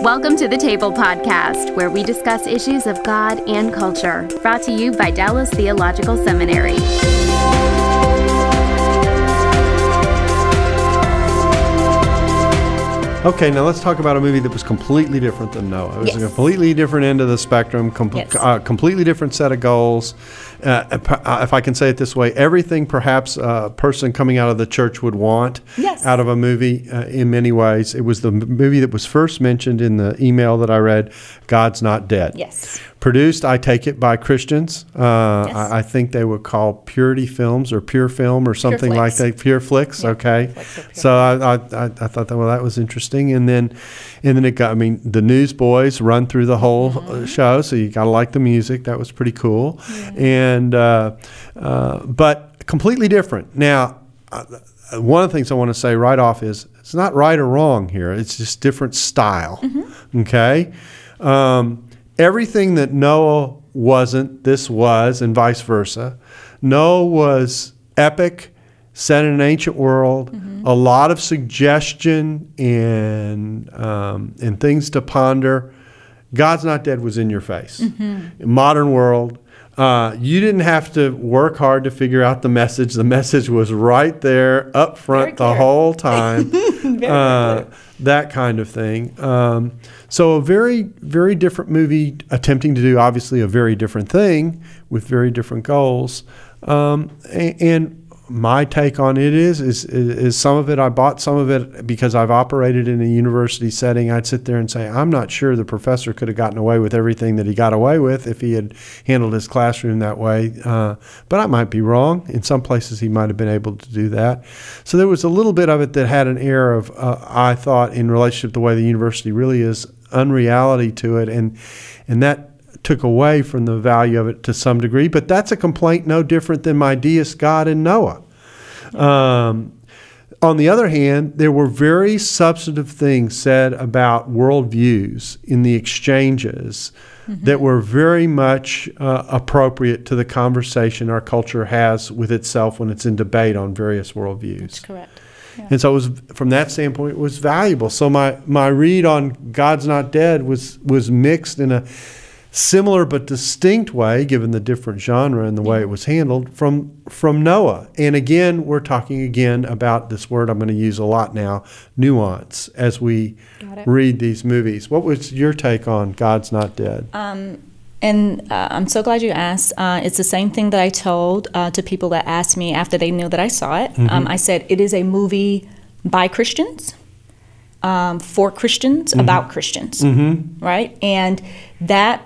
Welcome to the Table Podcast, where we discuss issues of God and culture. Brought to you by Dallas Theological Seminary. Okay, now let's talk about a movie that was completely different than Noah. It was a completely different end of the spectrum, completely different set of goals. If I can say it this way, everything perhaps a person coming out of the church would want out of a movie in many ways. It was the movie that was first mentioned in the email that I read, God's Not Dead. Yes. Produced, I take it, by Christians. I think they would call Purity Films or Pure Film or something like that. Pure Flicks, okay. So I thought that, well, that was interesting. And then it got, the Newsboys run through the whole show, so you got to like the music. That was pretty cool. And but completely different. Now, one of the things I want to say right off is it's not right or wrong here. It's just different style, okay? Everything that Noah wasn't, this was, and vice versa. Noah was epic, set in an ancient world, a lot of suggestion and things to ponder. God's Not Dead was in your face. Modern world. You didn't have to work hard to figure out the message. The message was right there up front the whole time. That kind of thing. So a very, very different movie attempting to do obviously a very different thing with very different goals. And my take on it is some of it, I bought some of it because I've operated in a university setting. I'd sit there and say, I'm not sure the professor could have gotten away with everything that he got away with if he had handled his classroom that way. But I might be wrong. In some places he might have been able to do that. So there was a little bit of it that had an air of, I thought, in relationship to the way the university really is, unreality to it. And that took away from the value of it to some degree, but that's a complaint no different than my deist God and Noah. On the other hand, there were very substantive things said about worldviews in the exchanges that were very much appropriate to the conversation our culture has with itself when it's in debate on various worldviews. That's correct. Yeah. And so it was, from that standpoint, it was valuable. So my read on God's Not Dead was mixed in a similar but distinct way, given the different genre and the way it was handled, from Noah. And again, we're talking again about this word I'm going to use a lot now, nuance, as we read these movies. What was your take on God's Not Dead? I'm so glad you asked. It's the same thing that I told to people that asked me after they knew that I saw it. I said it is a movie by Christians, for Christians, about Christians, right? And that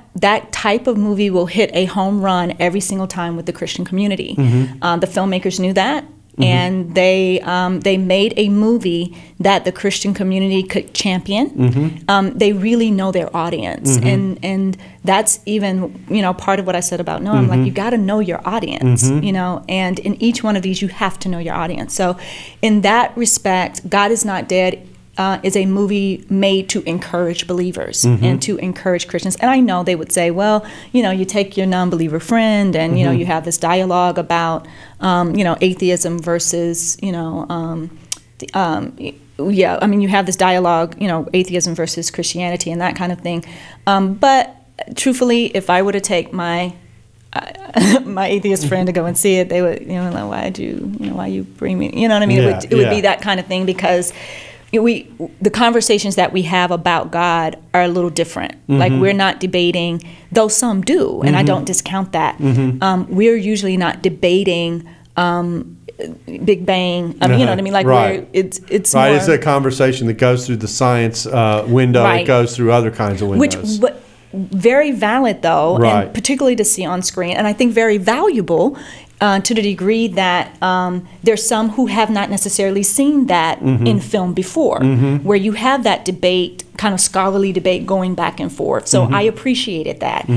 type of movie will hit a home run every single time with the Christian community. The filmmakers knew that, and they made a movie that the Christian community could champion. They really know their audience, and that's even part of what I said about Noah. I'm like, you got to know your audience, and in each one of these you have to know your audience. So in that respect, God is Not Dead is a movie made to encourage believers and to encourage Christians. And I know they would say, well, you take your non-believer friend and, you have this dialogue about, atheism versus, you have this dialogue, atheism versus Christianity and that kind of thing. But truthfully, if I were to take my atheist friend to go and see it, they would, like, why you bring me, you know what I mean? It would be that kind of thing, because the conversations that we have about God are a little different. Like, we're not debating, though some do, and I don't discount that. We're usually not debating Big Bang. You know what I mean? Like, it's more, it's a conversation that goes through the science window. It goes through other kinds of windows. But very valid, though, and particularly to see on screen, and I think very valuable to the degree that there's some who have not necessarily seen that in film before, where you have that debate, kind of scholarly debate going back and forth. So I appreciated that.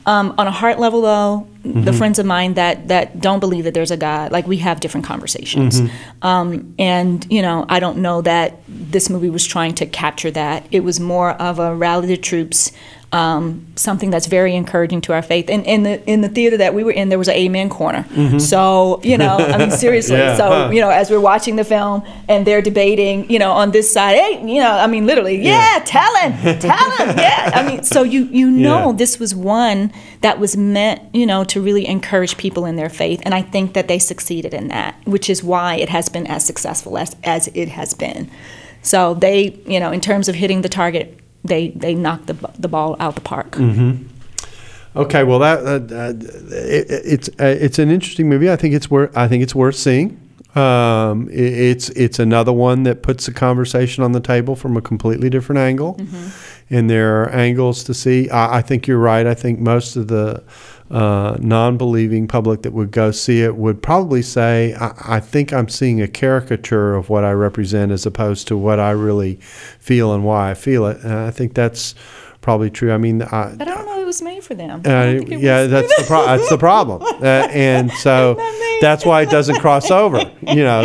On a heart level, though, the friends of mine that don't believe that there's a God, like, we have different conversations. And, I don't know that this movie was trying to capture that. It was more of a rally the troops, something that's very encouraging to our faith. And in the theater that we were in, there was an amen corner. So, I mean, seriously. So, as we're watching the film and they're debating, on this side, hey, I mean, literally, tell him, yeah. I mean, so this was one that was meant, to really encourage people in their faith. And I think that they succeeded in that, which is why it has been as successful as it has been. So they, in terms of hitting the target, they knocked the ball out the park. Okay, well it's an interesting movie. I think it's worth seeing. It's another one that puts the conversation on the table from a completely different angle, and there are angles to see. I think you're right. I think most of the non-believing public that would go see it would probably say, I think I'm seeing a caricature of what I represent as opposed to what I really feel and why I feel it. And I think that's probably true. I mean, but I don't know it was made for them. That's the problem. And so that's why it doesn't cross over,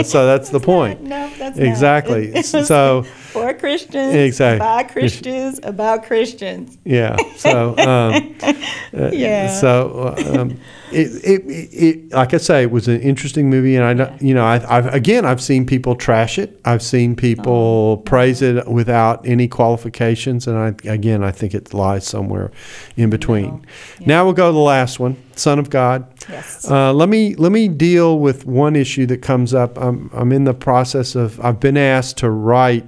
so that's the point. No, that's exactly. Not. So for Christians, exactly. By Christians, about Christians. Yeah. So, it like I say, it was an interesting movie, and I've seen people trash it. I've seen people praise it without any qualifications, and I think it lies somewhere in between. Now we'll go to the last one, Son of God. Yes. Let me deal with one issue that comes up. I'm in the process of. I've been asked to write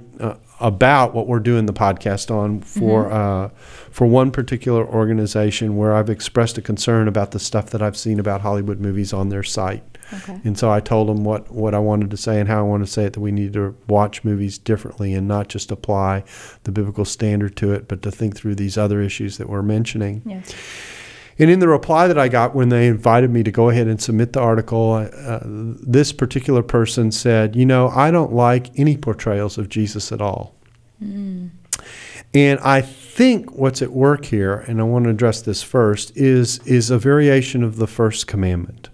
about what we're doing the podcast on for one particular organization where I've expressed a concern about the stuff that I've seen about Hollywood movies on their site. Okay. And so I told them what I wanted to say and how I wanted to say it, that we need to watch movies differently and not just apply the biblical standard to it, but to think through these other issues that we're mentioning. Yes. And in the reply that I got when they invited me to go ahead and submit the article, this particular person said, I don't like any portrayals of Jesus at all. And I think what's at work here, and I want to address this first, is a variation of the first commandment.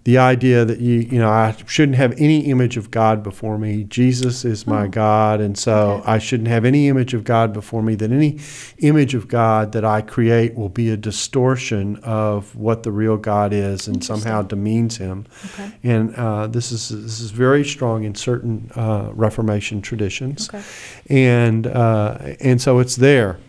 The idea that I shouldn't have any image of God before me. Jesus is my God, and so I shouldn't have any image of God before me. That any image of God that I create will be a distortion of what the real God is, and somehow demeans Him. Okay. And this is very strong in certain Reformation traditions, and so it's there.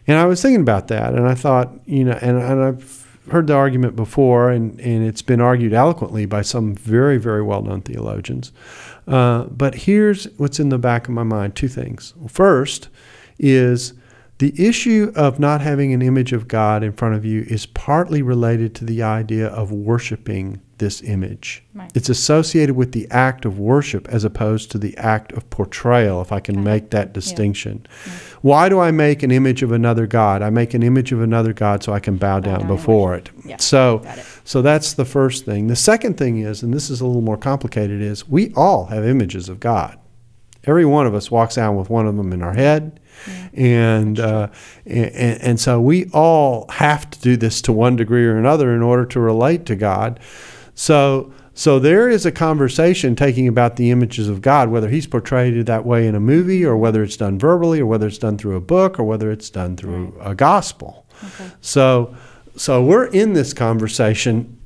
And I was thinking about that, and I thought, and I've heard the argument before, and it's been argued eloquently by some very, very well-known theologians. But here's what's in the back of my mind, two things. First is the issue of not having an image of God in front of you is partly related to the idea of worshiping this image. Right. It's associated with the act of worship as opposed to the act of portrayal, if I can make that distinction. Yeah. Why do I make an image of another God? I make an image of another God so I can bow down before it. Yeah. So that's the first thing. The second thing is, and this is a little more complicated, is we all have images of God. Every one of us walks out with one of them in our head. Yeah. And so we all have to do this to one degree or another in order to relate to God. So there is a conversation taking about the images of God, whether He's portrayed that way in a movie, or whether it's done verbally, or whether it's done through a book, or whether it's done through a gospel. Okay. So we're in this conversation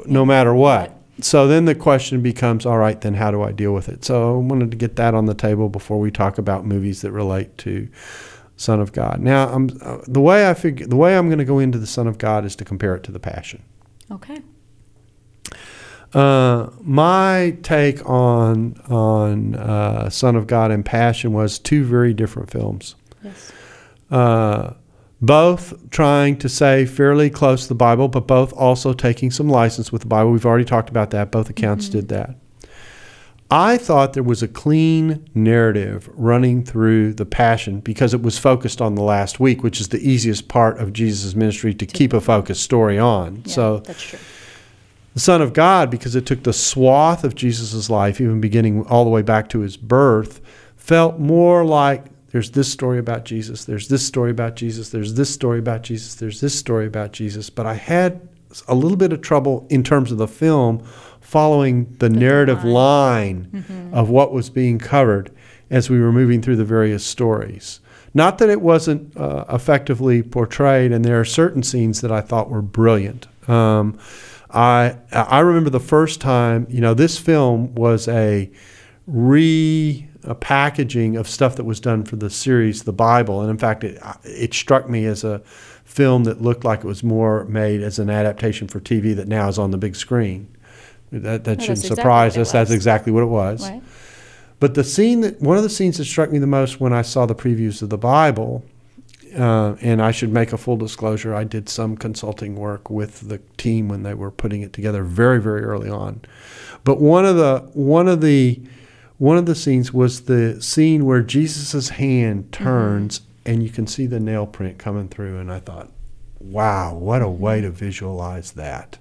no matter what. So then the question becomes, all right, then how do I deal with it? So I wanted to get that on the table before we talk about movies that relate to Son of God. Now, the way I'm going to go into the Son of God is to compare it to the Passion. Okay. My take on Son of God and Passion was two very different films. Yes. Both trying to stay fairly close to the Bible, but both also taking some license with the Bible. We've already talked about that. Both accounts did that. I thought there was a clean narrative running through the Passion because it was focused on the last week, which is the easiest part of Jesus' ministry to keep a focused story on. Yeah, so that's true. The Son of God, because it took the swath of Jesus' life, even beginning all the way back to His birth, felt more like there's this story about Jesus, there's this story about Jesus, there's this story about Jesus, there's this story about Jesus. But I had a little bit of trouble in terms of the film following the narrative line of what was being covered as we were moving through the various stories. Not that it wasn't effectively portrayed, and there are certain scenes that I thought were brilliant. I remember the first time, this film was a packaging of stuff that was done for the series, The Bible. And in fact, it struck me as a film that looked like it was more made as an adaptation for TV that now is on the big screen. That shouldn't surprise us. That's exactly what it was. Right. But one of the scenes that struck me the most when I saw the previews of the Bible, and I should make a full disclosure, I did some consulting work with the team when they were putting it together very, very early on. But one of the scenes was the scene where Jesus' hand turns and you can see the nail print coming through, and I thought, wow, what a way to visualize that.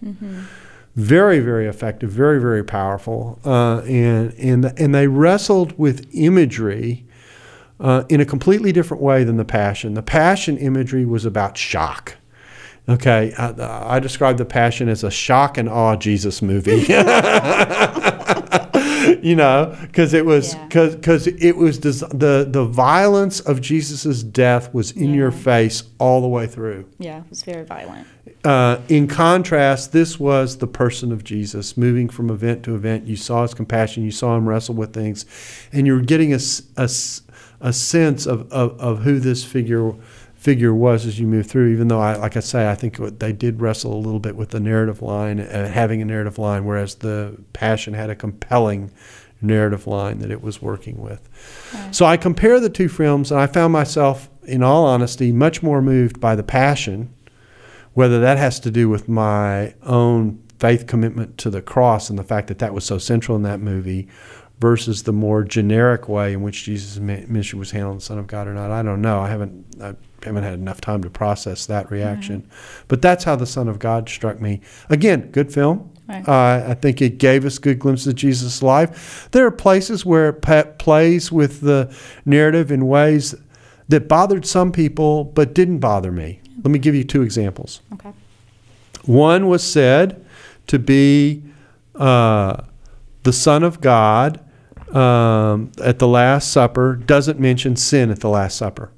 Very, very effective, very, very powerful, and they wrestled with imagery in a completely different way than the Passion. The Passion imagery was about shock. Okay, I described the Passion as a shock and awe Jesus movie. Because it was the violence of Jesus's death was in your face all the way through. Yeah, it was very violent. In contrast, this was the person of Jesus moving from event to event. You saw his compassion. You saw him wrestle with things, and you were getting a sense of who this figure was as you move through. Even though, like I say, I think they did wrestle a little bit with the narrative line, having a narrative line, whereas the Passion had a compelling narrative line that it was working with. Right. So I compare the two films, and I found myself, in all honesty, much more moved by the Passion, whether that has to do with my own faith commitment to the cross and the fact that that was so central in that movie, versus the more generic way in which Jesus' mission was handled, the Son of God or not. I don't know. I haven't had enough time to process that reaction. But that's how the Son of God struck me. Again, good film. Right. I think it gave us good glimpses of Jesus' life. There are places where it plays with the narrative in ways that bothered some people but didn't bother me. Let me give you two examples. Okay. One was said to be the Son of God at the Last Supper doesn't mention sin at the Last Supper.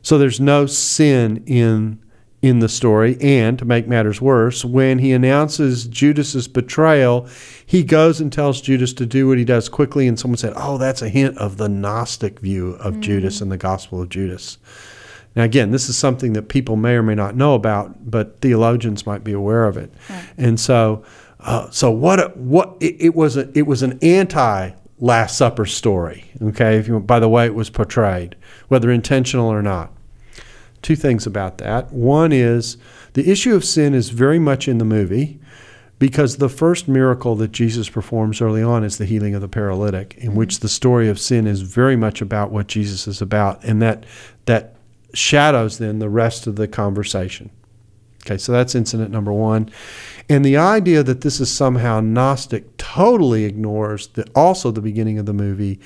So there's no sin in the story. And to make matters worse, when he announces Judas's betrayal, he goes and tells Judas to do what he does quickly. And someone said, oh, that's a hint of the Gnostic view of Judas and the Gospel of Judas. Now, again, this is something that people may or may not know about, but theologians might be aware of it. Right. And so it was an anti-Last Supper story, okay, by the way it was portrayed, whether intentional or not. Two things about that. One is the issue of sin is very much in the movie because the first miracle that Jesus performs early on is the healing of the paralytic, in which the story of sin is very much about what Jesus is about, and that shadows then the rest of the conversation. Okay, so that's incident number one. And the idea that this is somehow Gnostic totally ignores also the beginning of the movie,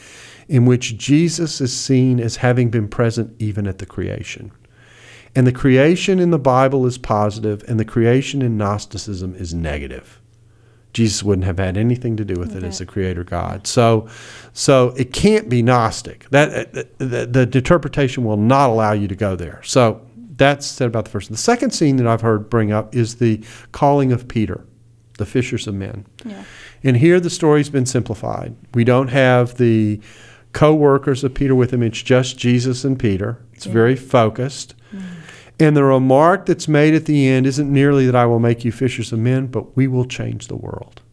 in which Jesus is seen as having been present even at the creation. And the creation in the Bible is positive, and the creation in Gnosticism is negative. Jesus wouldn't have had anything to do with it as the creator God. So it can't be Gnostic. The interpretation will not allow you to go there. So that's said about the first. The second scene that I've heard bring up is the calling of Peter, the fishers of men. Yeah. And here the story's been simplified. We don't have the co-workers of Peter with him. It's just Jesus and Peter. It's very focused. And the remark that's made at the end isn't nearly that I will make you fishers of men, but we will change the world.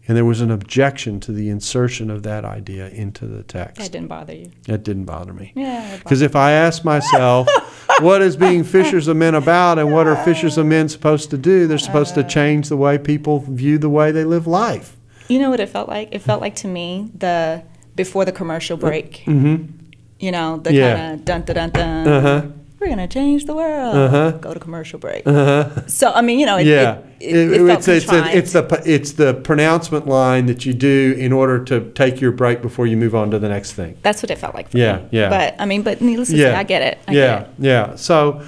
And there was an objection to the insertion of that idea into the text. That didn't bother you? That didn't bother me. Yeah. Because if I ask myself, what is being fishers of men about and what are fishers of men supposed to do, they're supposed to change the way people view the way they live life. You know what it felt like? It felt like to me before the commercial break. You know, the kind of dun-dun-dun-dun. We're going to change the world. Go to commercial break. So, I mean, you know, it's the pronouncement line that you do in order to take your break before you move on to the next thing. That's what it felt like for me. But, I mean, needless to say, I get it. I get it. So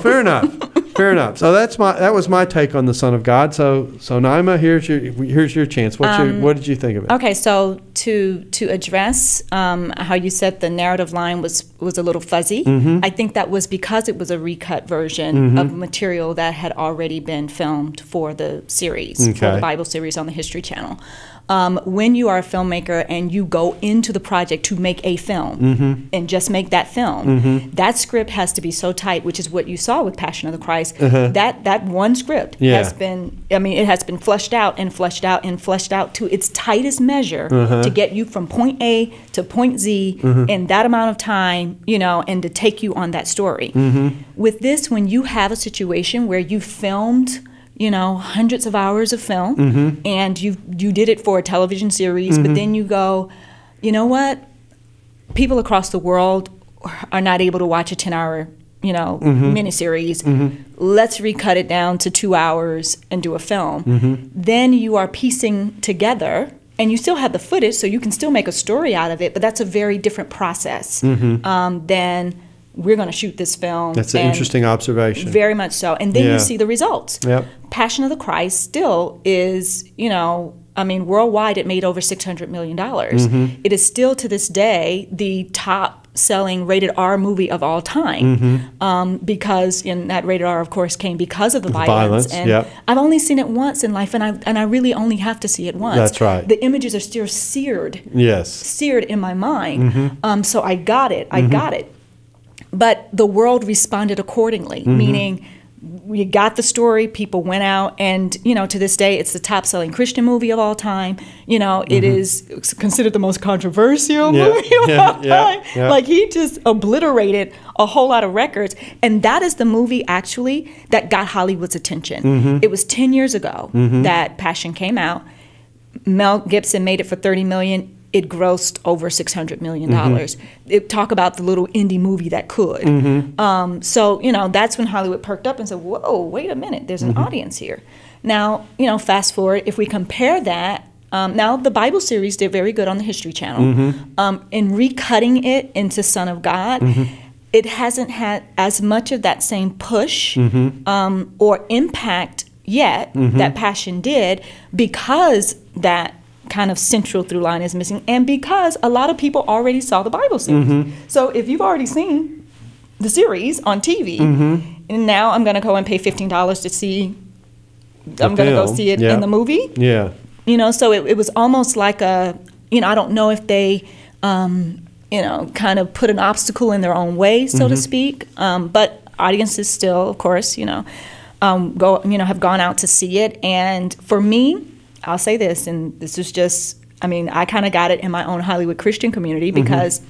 fair enough. Fair enough. So that was my take on the Son of God. So Naima, here's your chance. What did you think of it? Okay, so to address how you said the narrative line was a little fuzzy, I think that was because it was a recut version of material that had already been filmed for the series, for the Bible series on the History Channel. When you are a filmmaker and you go into the project to make a film and just make that film, that script has to be so tight, which is what you saw with Passion of the Christ. That one script has been, it has been fleshed out and fleshed out and fleshed out to its tightest measure to get you from point A to point Z in that amount of time, and to take you on that story. With this, when you have a situation where you filmed hundreds of hours of film, and you did it for a television series, but then you go, you know what? People across the world are not able to watch a 10-hour, miniseries. Let's recut it down to 2 hours and do a film. Then you are piecing together, and you still have the footage, so you can still make a story out of it, but that's a very different process than we're going to shoot this film. That's an interesting observation. Very much so. And then you see the results. Passion of the Christ still is, worldwide it made over $600 million. It is still to this day the top selling rated R movie of all time, because that rated R, of course, came because of the violence. And I've only seen it once in life, and I really only have to see it once. That's right. The images are still seared. Seared in my mind. So I got it. I got it. But the world responded accordingly, meaning we got the story, people went out, and, to this day, it's the top-selling Christian movie of all time. It is considered the most controversial movie of all time. Like, he just obliterated a whole lot of records. And that is the movie, actually, that got Hollywood's attention. It was 10 years ago that Passion came out. Mel Gibson made it for $30 million. It grossed over $600 million. Talk about the little indie movie that could. So, that's when Hollywood perked up and said, whoa, wait a minute, there's an audience here. Now, fast forward, if we compare that, now the Bible series did very good on the History Channel. In recutting it into Son of God, it hasn't had as much of that same push or impact yet that Passion did, because that kind of central through line is missing, and because a lot of people already saw the Bible series. So if you've already seen the series on TV, and now I'm going to go and pay $15 to see, I'm going to go see it in the movie. So it was almost like a, I don't know if they, kind of put an obstacle in their own way, so to speak. But audiences still, of course, have gone out to see it. And for me, I'll say this, and this is just, I kind of got it in my own Hollywood Christian community, because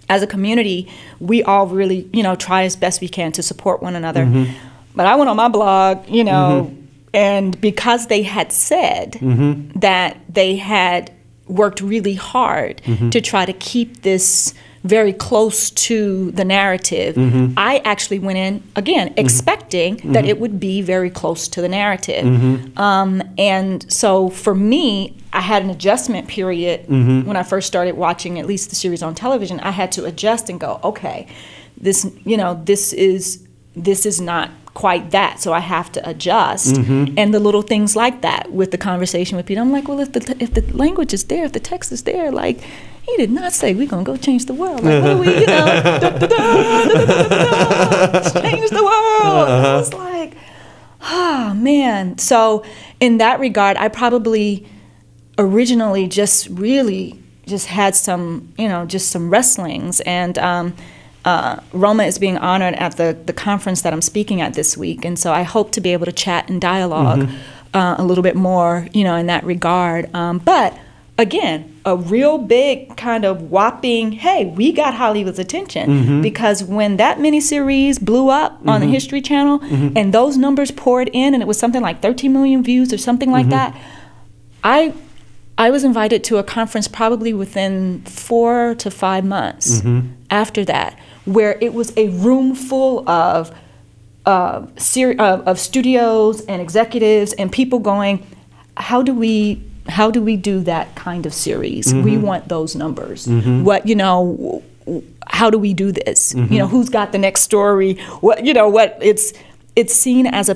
as a community, we all really, try as best we can to support one another. But I went on my blog, and because they had said that they had worked really hard to try to keep this very close to the narrative, I actually went in, again, expecting that it would be very close to the narrative. And so for me, I had an adjustment period when I first started watching at least the series on television. I had to adjust and go, okay, this is not quite that, so I have to adjust. And the little things like that with the conversation with people, I'm like, well, if the language is there, if the text is there, like, he did not say we're going to go change the world. Like, what are we, change the world. I was like, oh, man. So in that regard, I probably originally just had some, just some wrestlings. And Roma is being honored at the conference that I'm speaking at this week. And so I hope to be able to chat and dialogue a little bit more, in that regard. But again, a real big kind of whopping, hey, we got Hollywood's attention, because when that miniseries blew up on the History Channel and those numbers poured in, and it was something like 13 million views or something like that, I was invited to a conference probably within 4 to 5 months after that, where it was a room full of studios and executives and people going, how do we do that kind of series? We want those numbers. What, how do we do this? Who's got the next story? What, it's seen as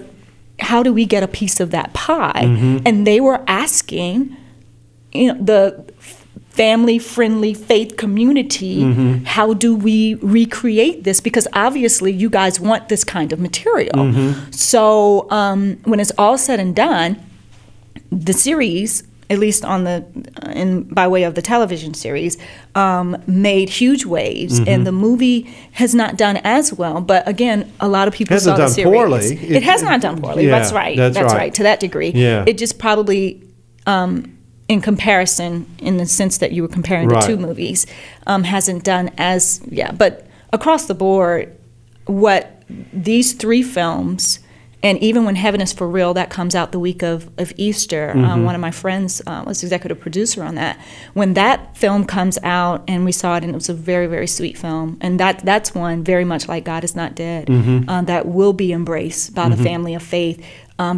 how do we get a piece of that pie? And they were asking, the family-friendly faith community, how do we recreate this? Because obviously you guys want this kind of material. So when it's all said and done, the series, at least on by way of the television series, made huge waves, and the movie has not done as well. But again, a lot of people saw the series. Poorly. It has not done poorly. Yeah, that's right. That's right. To that degree. Yeah. It just probably, in comparison, in the sense that you were comparing the two movies, hasn't done as But across the board, what these three films. And even when Heaven is for Real, that comes out the week of Easter. One of my friends was executive producer on that. When that film comes out, and we saw it, and it was a very, very sweet film. And that's one very much like God Is Not Dead, that will be embraced by the family of faith,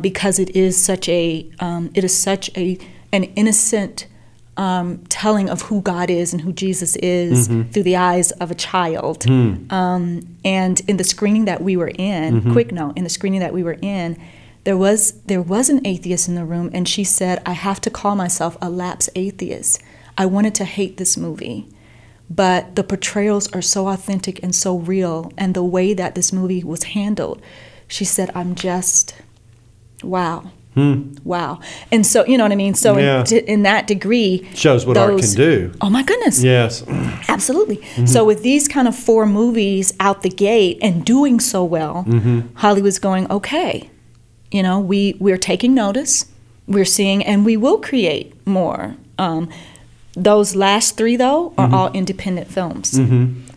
because it is such an innocent telling of who God is and who Jesus is through the eyes of a child. And in the screening that we were in, quick note, in the screening that we were in, there was an atheist in the room, and she said, I have to call myself a lapsed atheist. I wanted to hate this movie, but the portrayals are so authentic and so real, and the way that this movie was handled, she said, I'm just, wow. Wow. And so, you know what I mean? So in that degree. Shows what art can do. Oh, my goodness. Yes. Absolutely. So with these kind of 4 movies out the gate and doing so well, Hollywood's going, okay, you know, we're taking notice. We're seeing, and we will create more. Those last 3, though, are all independent films.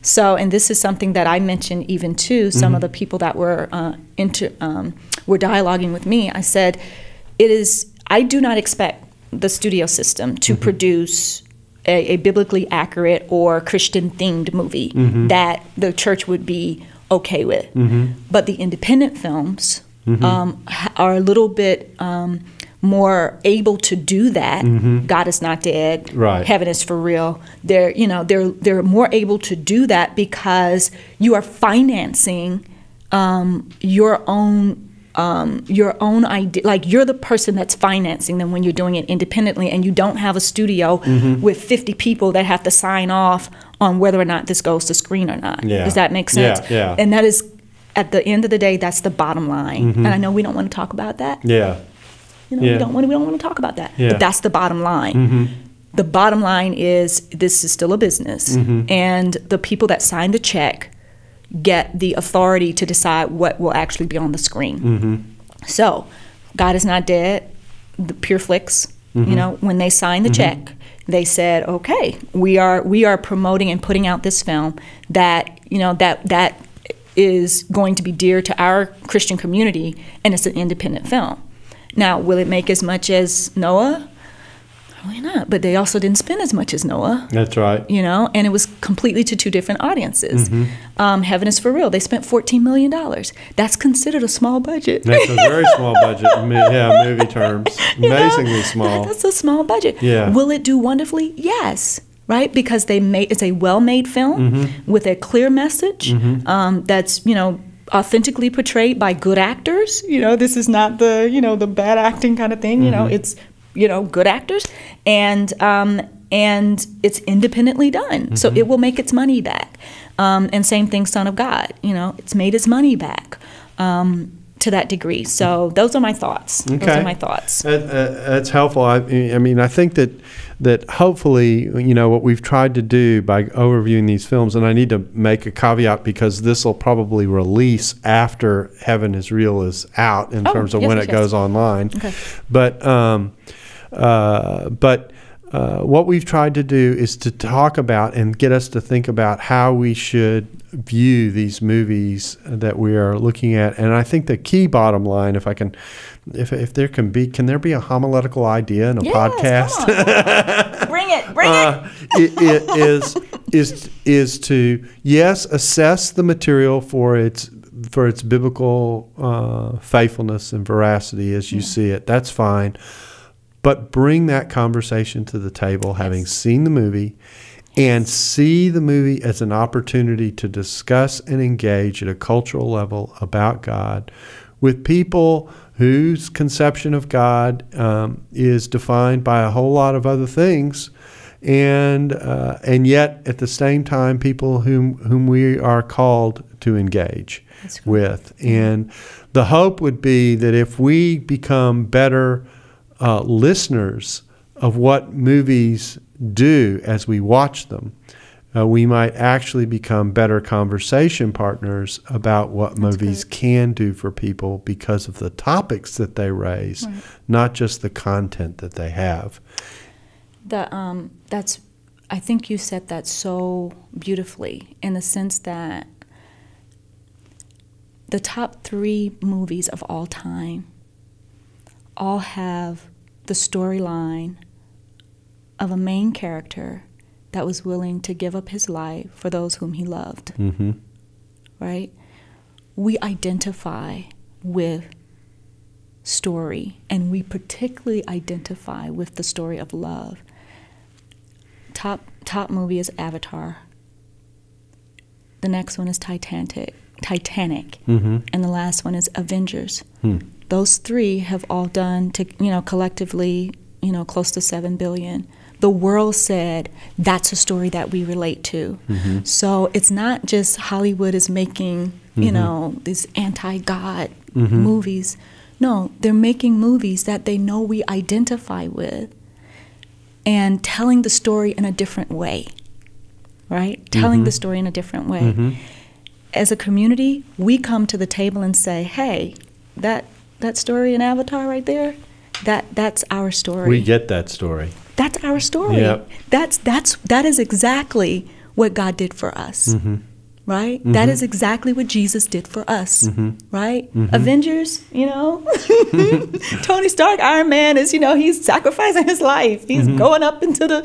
So, and this is something that I mentioned even to some of the people that were were dialoguing with me. I said, I do not expect the studio system to produce a biblically accurate or Christian-themed movie that the church would be okay with. But the independent films are a little bit more able to do that. God Is Not Dead. Right. Heaven is for Real. They're more able to do that because you are financing your own idea. Like, you're the person that's financing them when you're doing it independently, and you don't have a studio with 50 people that have to sign off on whether or not this goes to screen or not. Does that make sense? Yeah. And that is, at the end of the day, that's the bottom line. And I know we don't want to talk about that. We don't want to talk about that. But that's the bottom line. The bottom line is, this is still a business, and the people that sign the check get the authority to decide what will actually be on the screen. So, God Is Not Dead, the Pure Flicks, you know, when they signed the check, they said, okay, we are promoting and putting out this film that, you know, that is going to be dear to our Christian community, and it's an independent film. Now, will it make as much as Noah? Probably not, but they also didn't spend as much as Noah. That's right. You know, and it was completely to 2 different audiences. Heaven is for Real. They spent $14 million. That's considered a small budget. That's a very small budget, movie terms. Amazingly small. That's a small budget. Yeah. Will it do wonderfully? Yes. Right? Because it's a well-made film with a clear message that's, you know, authentically portrayed by good actors. You know, this is not the bad acting kind of thing. You know, it's, you know, good actors, and it's independently done, so it will make its money back. And same thing, Son of God. You know, it's made its money back to that degree. So those are my thoughts. Okay. Those are my thoughts. That's helpful. I mean, I think that hopefully, you know, what we've tried to do by overviewing these films, and I need to make a caveat because this will probably release after Heaven is Real is out in terms of when it goes online. Okay. But what we've tried to do is to talk about and get us to think about how we should view these movies that we are looking at. And I think the key bottom line, if there be a homiletical idea in a podcast? Bring it. is to, yes, assess the material for its biblical faithfulness and veracity as you see it. That's fine. But bring that conversation to the table, having seen the movie, and see the movie as an opportunity to discuss and engage at a cultural level about God with people whose conception of God is defined by a whole lot of other things. and yet at the same time people whom we are called to engage with. And the hope would be that if we become better listeners of what movies do as we watch them, we might actually become better conversation partners about what movies can do for people because of the topics that they raise, not just the content that they have. I think you said that so beautifully, in the sense that the top 3 movies of all time all have the storyline of a main character that was willing to give up his life for those whom he loved. Mm-hmm. Right? We identify with story, and we particularly identify with the story of love. Top movie is Avatar. The next one is Titanic, mm-hmm. and the last one is Avengers. Hmm. Those 3 have all done collectively, close to $7 billion. The world said that's a story that we relate to. Mm-hmm. So it's not just Hollywood is making, these anti-God mm-hmm. movies. No, they're making movies that they know we identify with and telling the story in a different way, right? Mm-hmm. Telling the story in a different way. Mm-hmm. As a community, we come to the table and say, hey, that story in Avatar right there, that's our story. We get that story. That's our story. Yep. That is exactly what God did for us, mm-hmm. right? Mm-hmm. That is exactly what Jesus did for us, mm-hmm. right? Mm-hmm. Avengers, Tony Stark, Iron Man is, he's sacrificing his life. He's mm-hmm. going up into the,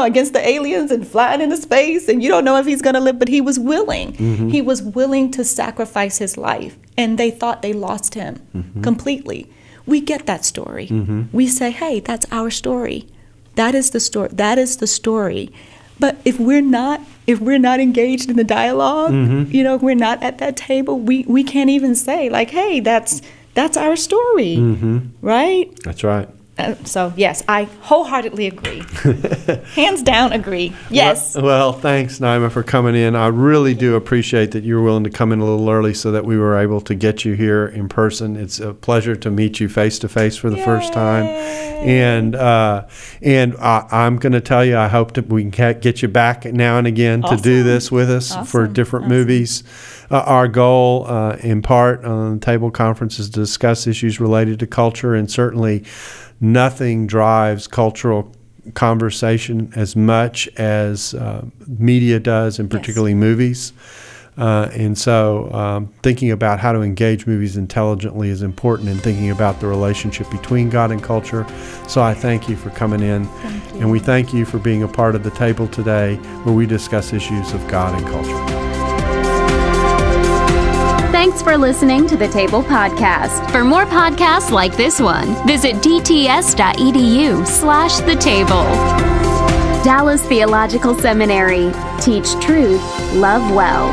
against the aliens and flying into space, and you don't know if he's going to live, but he was willing. Mm-hmm. He was willing to sacrifice his life, and they thought they lost him mm-hmm. completely. We get that story. Mm-hmm. We say, hey, that's our story. That is the story. That is the story. But if we're not engaged in the dialogue, mm-hmm. if we're not at that table, we can't even say like, hey, that's our story, mm-hmm. right? That's right. So yes, I wholeheartedly agree. Hands down, agree. Yes. Well, thanks, Naima, for coming in. I really do appreciate that you were willing to come in a little early so that we were able to get you here in person. It's a pleasure to meet you face to face for the first time. And I'm going to tell you, I hope that we can get you back now and again to do this with us for different movies. Our goal, in part, on the Table Conference is to discuss issues related to culture, and certainly nothing drives cultural conversation as much as media does, and particularly movies. And so thinking about how to engage movies intelligently is important in thinking about the relationship between God and culture. So I thank you for coming in. Thank you. And we thank you for being a part of the table today where we discuss issues of God and culture. Thanks for listening to the Table Podcast. For more podcasts like this one, visit dts.edu/the table. Dallas Theological Seminary. Teach truth, love well.